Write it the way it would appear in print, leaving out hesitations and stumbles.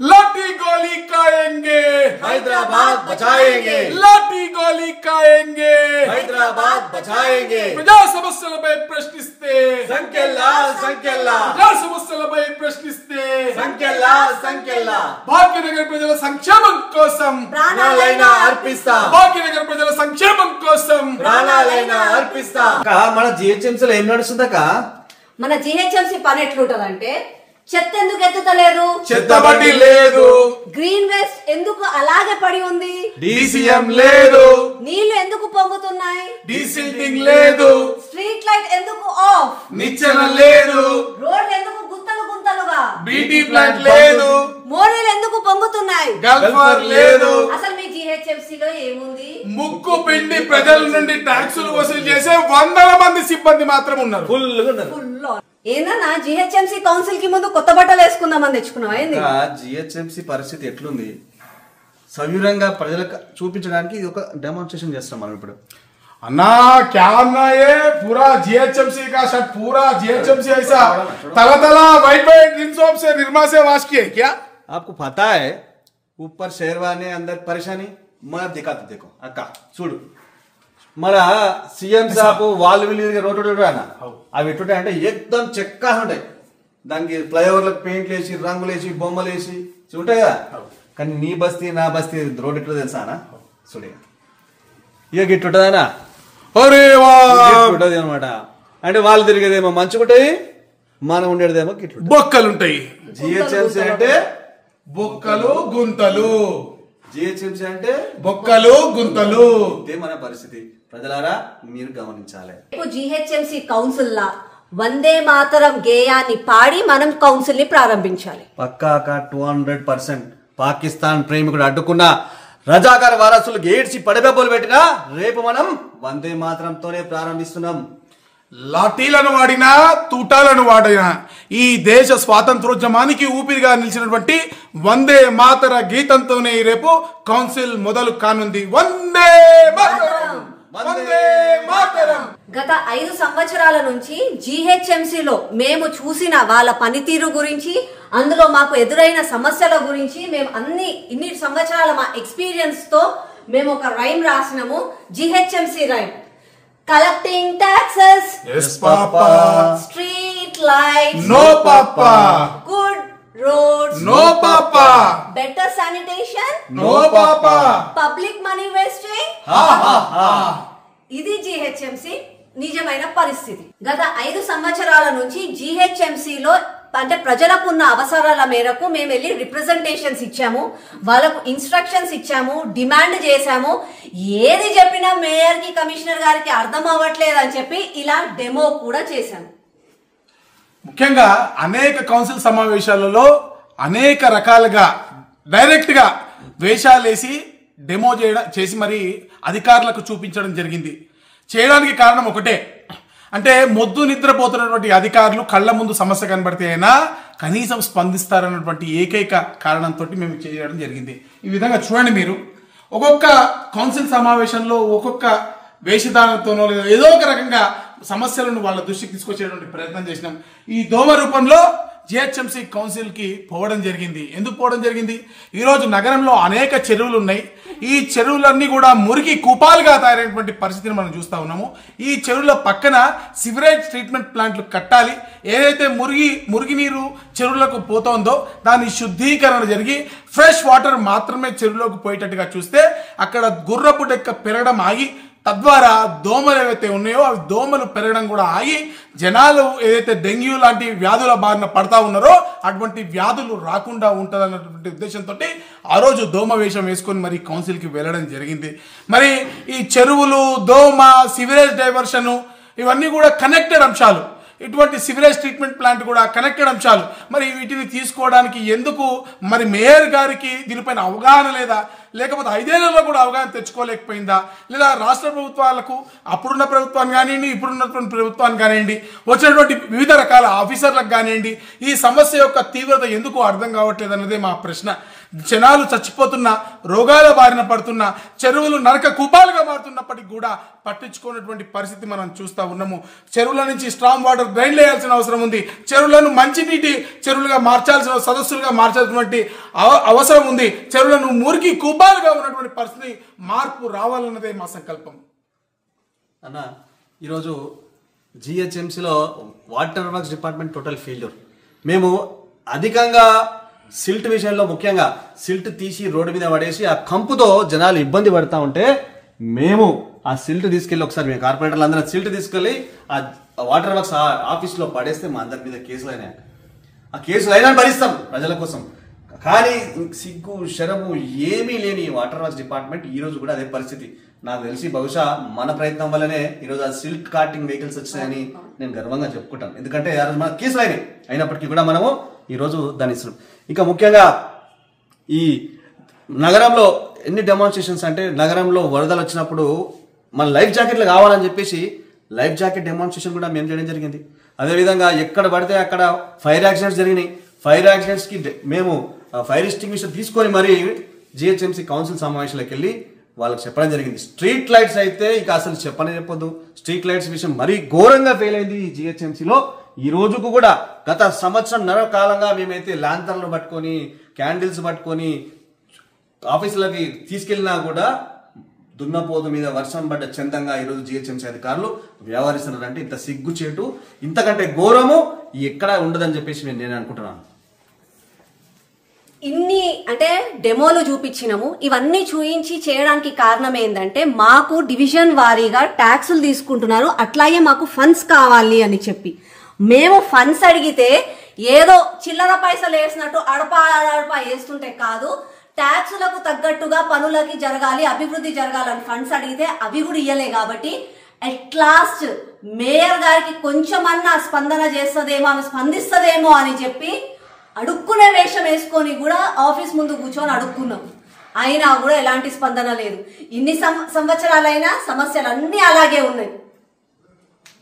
लाठी गोली खाएंगे, हैदराबाद बचाएंगे, लाठी गोली खाएंगे, हैदराबाद बचाएंगे, ప్రజా సమస్యలపై ప్రశ్నిస్తే సంకెల్లా సంకెల్లా, ప్రజా సమస్యలపై ప్రశ్నిస్తే సంకెల్లా సంకెల్లా, భాగ్యనగర్ ప్రజల సంక్షేమం కోసం ప్రాణాలైనా అర్పిస్తా, భాగ్యనగర్ ప్రజల సంక్షేమం కోసం ప్రాణాలైనా అర్పిస్తా. మన జిహెచ్ఎంసీ లో ఏం నడుస్తుందక్క? మన జిహెచ్ఎంసీ పని ఎట్లుంటదంటే, చెత్త ఎందుకు ఎత్తుతలేదు, చెత్తబడి లేదు, గ్రీన్ వేస్ట్ ఎందుకు అలాగే పడి ఉంది, డీసీఎం లేదు, నీళ్లు ఎందుకు పొంగుతున్నాయి, డీసిల్టింగ్ లేదు, స్ట్రీట్ లైట్ ఎందుకు ఆఫ్, నిచ్చెన లేదు, రోడ్లు ఎందుకు గుంతలు గుంతలుగా, బీటీ ప్లాంట్ లేదు, మోరీలు ఎందుకు పొంగుతున్నాయి, గల్ఫర్ లేదు. అసలు మీ జిహెచ్ఎంసీ లో ఏముంది? ముక్కు పిండి ప్రజల నుండి ట్యాక్సులు వసూలు చేసే వందల మంది సిబ్బంది మాత్రం ఉన్నారు. ఏందన్నా జిహెచ్ఎంసీ కౌన్సిల్ కి ముందు కొత్త బట్టలు వేసుకుందామని తెచ్చుకున్నావా? ఏంది జిహెచ్ఎంసీ పరిస్థితి ఎట్లుంది సవివరంగా ప్రజలకు చూపించడానికి ఇది ఒక డెమాన్స్ట్రేషన్ చేస్తాం మనం ఇప్పుడు. अन्ना क्या अन्ना ये पूरा जीएचएमसी का शर्ट पूरा जीएचएमसी ऐसा तला तला वाइट वाइट रिन सोप से निर्मा से वाश किए क्या? आपको पता है ऊपर शेरवानी अंदर परेशानी. मैं दिखाता देखो अक्का చూడు మన సీఎం సాబ్ వాళ్ళు వీళ్ళు రోడ్ అన్న అవి ఎట్టుంటాయి అంటే ఎక్దమ్ చెక్కా ఉంటాయి. దానికి ఫ్లైఓవర్లకు పెయింట్లు వేసి రంగులు వేసి బొమ్మలు వేసి ఉంటాయి కదా. కానీ నీ బస్తీ నా బస్తీ రోడ్ ఎట్లా తెలుసా అన్న? చూడే ఇక గిట్టుంటదనా ఉంటది అనమాట. అంటే వాళ్ళు తిరిగేదేమో మంచుకుంటాయి, మనం ఉండేదేమో గిట్లు బొక్కలుంటాయి. జిహెచ్ఎంసీ అంటే బొక్కలు గుంతలు, జిహెచ్ఎంసీ అంటే బొక్కలు గుంతలు. ఇదే మన పరిస్థితి. ప్రజలారా మీరు గమనించాలి. జిహెచ్ఎంసీ కౌన్సిల్ లా వందే మాతరం గేయాన్ని పాడి మనం కౌన్సిల్ ని ప్రారంభించాలి. పక్కాగా 200% పాకిస్తాన్ ప్రేమికుడు అడ్డుకున్న రజాకార వారసులకు ఏడ్చి పడబెబ్బలు పెట్టినా రేపు మనం వందే మాతరంతోనే ప్రారంభిస్తున్నాం. లాఠీలను వాడినా తూటాలను వాడినా ఈ దేశ స్వాతంత్రోద్యమానికి ఊపిరిగా నిలిచినటువంటి వందే మాతర గీతంతోనే రేపు కౌన్సిల్ మొదలు కానుంది. వందే మాతరం, వందే మాతరం. గత 5 సంవత్సరాల నుంచి జిహెచ్ఎంసీలో మేము చూసిన వాళ్ళ పనితీరు గురించి, అందులో మాకు ఎదురైన సమస్యల గురించి మేము ఇన్ని సంవత్సరాల మా ఎక్స్పీరియన్స్ తో మేము ఒక రైమ్ రాసినాము. GHMC rhyme. Collecting taxes, yes papa, street lights, no papa, good roads, no papa, better sanitation, no papa, public money wasting. ఇది జిహెచ్ఎంసీ నిజమైన పరిస్థితి. గత 5 సంవత్సరాల నుంచి జిహెచ్ఎంసీలో అంటే ప్రజలకు ఉన్న అవసరాల మేరకు మేము వెళ్ళి రిప్రజెంటేషన్స్ ఇచ్చాము, వాళ్ళకు ఇన్స్ట్రక్షన్స్ ఇచ్చాము, డిమాండ్ చేశాము. ఏది చెప్పినా మేయర్ కి కమిషనర్ గారికి అర్థం అవ్వట్లేదు అని చెప్పి ఇలా డెమో కూడా చేశాము. ముఖ్యంగా అనేక కౌన్సిల్ సమావేశాలలో అనేక రకాలుగా డైరెక్ట్ గా వేషాలేసి డెమో చేసి మరి అధికారులకు చూపించడం జరిగింది. చేయడానికి కారణం ఒకటే, అంటే మొద్దు నిద్రపోతున్నటువంటి అధికారులు కళ్ళ ముందు సమస్య కనబడితే అయినా కనీసం స్పందిస్తారన్నటువంటి ఏకైక కారణంతో మేము చేయడం జరిగింది. ఈ విధంగా చూడండి, మీరు ఒక్కొక్క కౌన్సిల్ సమావేశంలో ఒక్కొక్క వేషధారణతోనో లేదా ఏదో ఒక రకంగా సమస్యలను వాళ్ళ దృష్టికి తీసుకొచ్చేటువంటి ప్రయత్నం చేసినాం. ఈ దోమ రూపంలో జిహెచ్ఎంసీ కౌన్సిల్ కి పోవడం జరిగింది. ఎందుకు పోవడం జరిగింది? ఈరోజు నగరంలో అనేక చెరువులు ఉన్నాయి. ఈ చెరువులన్నీ కూడా మురికి కూపాలుగా తయారైనటువంటి పరిస్థితిని మనం చూస్తూ ఉన్నాము. ఈ చెరువుల పక్కన సివరేజ్ ట్రీట్మెంట్ ప్లాంట్లు కట్టాలి. ఏదైతే మురికి నీరు చెరువులకు పోతుందో దాని శుద్ధీకరణ జరిగి ఫ్రెష్ వాటర్ మాత్రమే చెరువులోకి పోయేటట్టుగా చూస్తే అక్కడ గుర్రపు డెక్క పెరగడం ఆగి, తద్వారా దోమలు ఏవైతే ఉన్నాయో అవి దోమలు పెరగడం కూడా ఆగి జనాలు ఏదైతే డెంగ్యూ లాంటి వ్యాధుల బారిన పడతా ఉన్నారో అటువంటి వ్యాధులు రాకుండా ఉంటుందన్నటువంటి ఉద్దేశంతో ఆ రోజు దోమ వేషం వేసుకొని మరి కౌన్సిల్కి వెళ్ళడం జరిగింది. మరి ఈ చెరువులు, దోమ, సివరేజ్ డైవర్షన్ ఇవన్నీ కూడా కనెక్టెడ్ అంశాలు. ఇటువంటి సివరేజ్ ట్రీట్మెంట్ ప్లాంట్ కూడా కనెక్టెడ్ అంశాలు. మరి వీటిని తీసుకోవడానికి ఎందుకు మరి మేయర్ గారికి దీనిపైన అవగాహన లేదా? లేకపోతే 5 ఏళ్లలో కూడా అవగాహన తెచ్చుకోలేకపోయిందా, లేదా రాష్ట్ర ప్రభుత్వాలకు అప్పుడున్న ప్రభుత్వాన్ని కానివ్వండి, ఇప్పుడున్నటువంటి ప్రభుత్వాన్ని కానివ్వండి, వచ్చినటువంటి వివిధ రకాల ఆఫీసర్లకు కానివ్వండి ఈ సమస్య యొక్క తీవ్రత ఎందుకు అర్థం కావట్లేదు అన్నదే మా ప్రశ్న. జనాలు చచ్చిపోతున్నా, రోగాల బారిన పడుతున్నా, చెరువులు నరక కూపాలుగా మారుతున్నప్పటికీ కూడా పట్టించుకున్నటువంటి పరిస్థితి మనం చూస్తూ ఉన్నాము. చెరువుల నుంచి స్ట్రాంగ్ వాటర్ డ్రైన్ వేయాల్సిన అవసరం ఉంది. చెరువులను మంచినీటి చెరువులుగా మార్చాల్సిన, సదస్సులుగా మార్చాల్సినటువంటి అవసరం ఉంది. చెరువులను మురికి కూపాలుగా ఉన్నటువంటి పరిస్థితి మార్పు రావాలన్నదే మా సంకల్పం. అన్న, ఈరోజు జిహెచ్ఎంసీలో water works department total failure. మేము అధికంగా సిల్ట్ విషయంలో, ముఖ్యంగా సిల్ట్ తీసి రోడ్డు మీద పడేసి ఆ కంపుతో జనాలు ఇబ్బంది పడతా ఉంటే మేము ఆ సిల్ట్ తీసుకెళ్ళి ఒకసారి మేము కార్పొరేటర్లు అందరం సిల్ట్ తీసుకెళ్ళి ఆ వాటర్ వర్క్స్ ఆఫీస్లో పడేస్తే మా అందరి మీద కేసులు అయినాయి. ఆ కేసులు అయినా భరిస్తాం ప్రజల కోసం. కానీ సిగ్గు శరము ఏమీ లేని వాటర్ వర్క్స్ డిపార్ట్మెంట్ ఈ రోజు కూడా అదే పరిస్థితి. నాకు తెలిసి బహుశా మన ప్రయత్నం వల్లనే ఈరోజు ఆ సిల్ట్ కార్టింగ్ వెహికల్స్ వచ్చాయని నేను గర్వంగా చెప్పుకుంటాను. ఎందుకంటే ఆ రోజు మన కేసులు అయినప్పటికీ కూడా మనము ఈరోజు దాన్ని ఇస్తున్నాం. ఇంకా ముఖ్యంగా ఈ నగరంలో ఎన్ని డెమాన్స్ట్రేషన్స్ అంటే, నగరంలో వరదలు వచ్చినప్పుడు మన లైఫ్ జాకెట్లు కావాలని చెప్పేసి లైఫ్ జాకెట్ డెమాన్స్ట్రేషన్ కూడా మేము చేయడం జరిగింది. అదేవిధంగా ఎక్కడ పడితే అక్కడ ఫైర్ యాక్సిడెంట్స్ జరిగినాయి. ఫైర్ యాక్సిడెంట్స్కి మేము ఫైర్ ఎక్స్టింగ్విషర్ తీసుకొని మరి జిహెచ్ఎంసీ కౌన్సిల్ సమావేశాలకు వెళ్ళి వాళ్ళకి చెప్పడం జరిగింది. స్ట్రీట్ లైట్స్ అయితే ఇక అసలు చెప్పొద్దు. స్ట్రీట్ లైట్స్ విషయం మరీ ఘోరంగా ఫెయిల్ అయింది ఈ జిహెచ్ఎంసీలో. ఈ రోజుకు కూడా గత సంవత్సరంన్నర కాలంగా మేమైతే ల్యాంతర్లు పట్టుకొని, క్యాండిల్స్ పట్టుకొని ఆఫీసులకి తీసుకెళ్ళినా కూడా దున్నపోతు మీద వర్షం పడ్డ చందంగా ఈరోజు జిహెచ్ఎంసీ అధికారులు వ్యవహరిస్తున్నారంటే ఇంత సిగ్గుచేటు, ఇంతకంటే ఘోరము ఎక్కడా ఉండదని చెప్పేసి నేను అనుకుంటున్నాను. ఇన్ని అంటే డెమోలు చూపించినాము. ఇవన్నీ చూయించి చేయడానికి కారణం ఏంటంటే, మాకు డివిజన్ వారీగా ట్యాక్సులు తీసుకుంటున్నారు, అట్లాగే మాకు ఫండ్స్ కావాలి అని చెప్పి మేము ఫండ్స్ అడిగితే ఏదో చిల్లర పైసలు వేసినట్టు అడపా వేస్తుంటే కాదు, ట్యాక్సులకు తగ్గట్టుగా పనులకి జరగాలి, అభివృద్ధి జరగాలని ఫండ్స్ అడిగితే అవి కూడా ఇయ్యలే. కాబట్టి అట్ లాస్ట్ మేయర్ గారికి కొంచెమన్నా స్పందన చేస్తుందేమో, ఆమె స్పందిస్తుందేమో అని చెప్పి అడుక్కునే వేషం వేసుకొని కూడా ఆఫీస్ ముందు కూర్చొని అడుక్కున్నాం. అయినా కూడా ఎలాంటి స్పందన లేదు. ఇన్ని సంవత్సరాలైనా సమస్యలు అన్నీ అలాగే ఉన్నాయి.